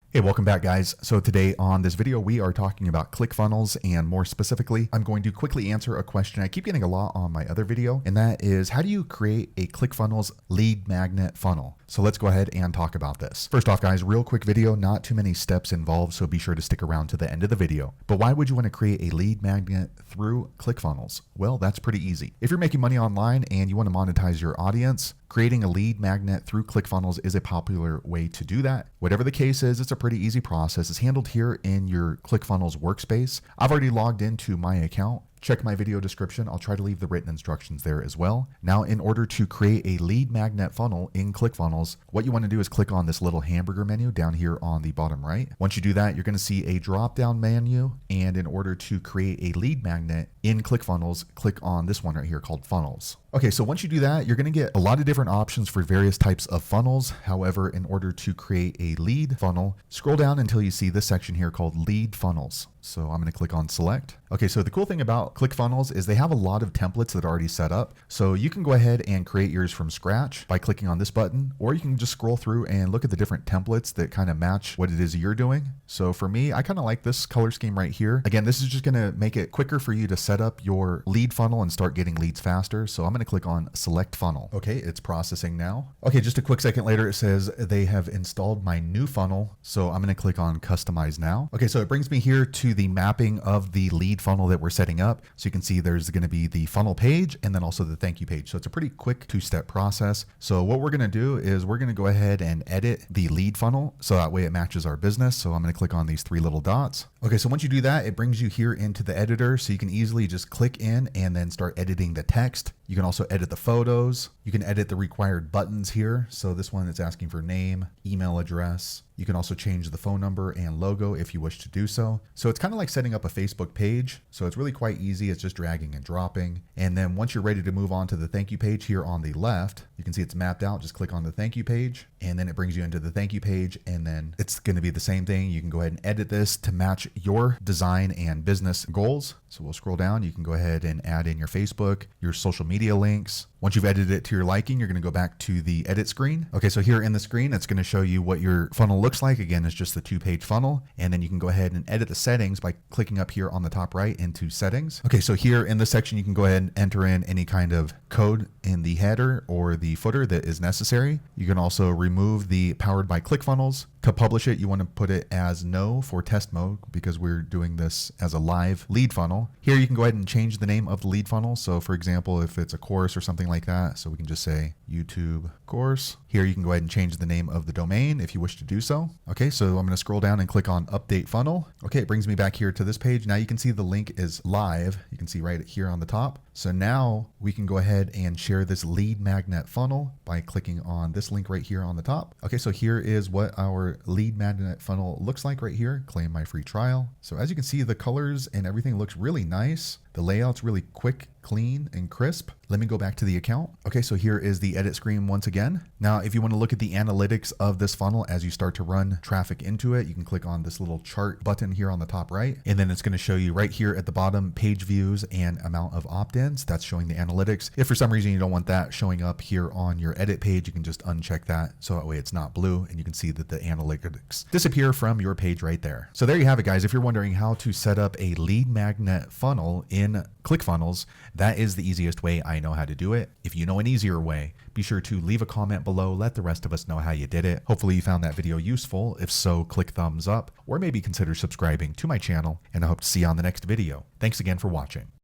Hey, welcome back guys. So today on this video, we are talking about ClickFunnels, and more specifically, I'm going to quickly answer a question I keep getting a lot on my other video, and that is, how do you create a ClickFunnels lead magnet funnel? So let's go ahead and talk about this. First off guys, real quick video, not too many steps involved, so be sure to stick around to the end of the video. But why would you want to create a lead magnet through ClickFunnels? Well, that's pretty easy. If you're making money online and you want to monetize your audience, creating a lead magnet through ClickFunnels is a popular way to do that. Whatever the case is, it's a pretty easy process. It's handled here in your ClickFunnels workspace. I've already logged into my account. Check my video description. I'll try to leave the written instructions there as well. Now, in order to create a lead magnet funnel in ClickFunnels, what you want to do is click on this little hamburger menu down here on the bottom right. Once you do that, you're going to see a drop-down menu. And in order to create a lead magnet in ClickFunnels, click on this one right here called Funnels. Okay, so once you do that, you're going to get a lot of different options for various types of funnels. However, in order to create a lead funnel, scroll down until you see this section here called Lead Funnels. So I'm going to click on Select. Okay, so the cool thing about ClickFunnels is they have a lot of templates that are already set up. So you can go ahead and create yours from scratch by clicking on this button, or you can just scroll through and look at the different templates that kind of match what it is you're doing. So for me, I kind of like this color scheme right here. Again, this is just going to make it quicker for you to set up your lead funnel and start getting leads faster. So I'm going to click on Select Funnel. Okay, it's processing now. Okay, just a quick second later, it says they have installed my new funnel. So I'm going to click on Customize Now. Okay, so it brings me here to the mapping of the lead funnel that we're setting up. So you can see there's going to be the funnel page and then also the thank you page. So it's a pretty quick two-step process. So what we're going to do is we're going to go ahead and edit the lead funnel so that way it matches our business. So I'm going to click on these three little dots. Okay, so once you do that, it brings you here into the editor. So you can easily just click in and then start editing the text. You can also edit the photos. You can edit the required buttons here. So this one is asking for name, email address. You can also change the phone number and logo if you wish to do so. So it's kind of like setting up a Facebook page. So it's really quite easy. It's just dragging and dropping. And then once you're ready to move on to the thank you page here on the left, you can see it's mapped out. Just click on the thank you page and then it brings you into the thank you page. And then it's going to be the same thing. You can go ahead and edit this to match your design and business goals. So we'll scroll down. You can go ahead and add in your Facebook, your social media links. Once you've edited it to your liking, you're going to go back to the edit screen. Okay, so here in the screen, it's going to show you what your funnel looks like. Again, it's just the two-page funnel. And then you can go ahead and edit the settings by clicking up here on the top right into settings. Okay, so here in this section, you can go ahead and enter in any kind of code in the header or the footer that is necessary. You can also remove the powered by ClickFunnels. To publish it, you want to put it as no for test mode because we're doing this as a live lead funnel. Here you can go ahead and change the name of the lead funnel. So for example, if it's a course or something like that, so we can just say YouTube course. Here you can go ahead and change the name of the domain if you wish to do so. Okay, so I'm going to scroll down and click on Update Funnel. Okay, it brings me back here to this page. Now you can see the link is live. You can see right here on the top. So now we can go ahead and share this lead magnet funnel by clicking on this link right here on the top. Okay, so here is what our lead magnet funnel looks like right here. Claim my free trial. So as you can see, the colors and everything looks really nice. The layout's really quick, clean, and crisp. Let me go back to the account. Okay, so here is the edit screen once again. Now, if you want to look at the analytics of this funnel as you start to run traffic into it, you can click on this little chart button here on the top right, and then it's going to show you right here at the bottom page views and amount of opt-ins. That's showing the analytics. If for some reason you don't want that showing up here on your edit page, you can just uncheck that so that way it's not blue and you can see that the analytics disappear from your page right there. So there you have it, guys. If you're wondering how to set up a lead magnet funnel in ClickFunnels, that is the easiest way I know how to do it. If you know an easier way, be sure to leave a comment below. Let the rest of us know how you did it. Hopefully you found that video useful. If so, click thumbs up or maybe consider subscribing to my channel, and I hope to see you on the next video. Thanks again for watching.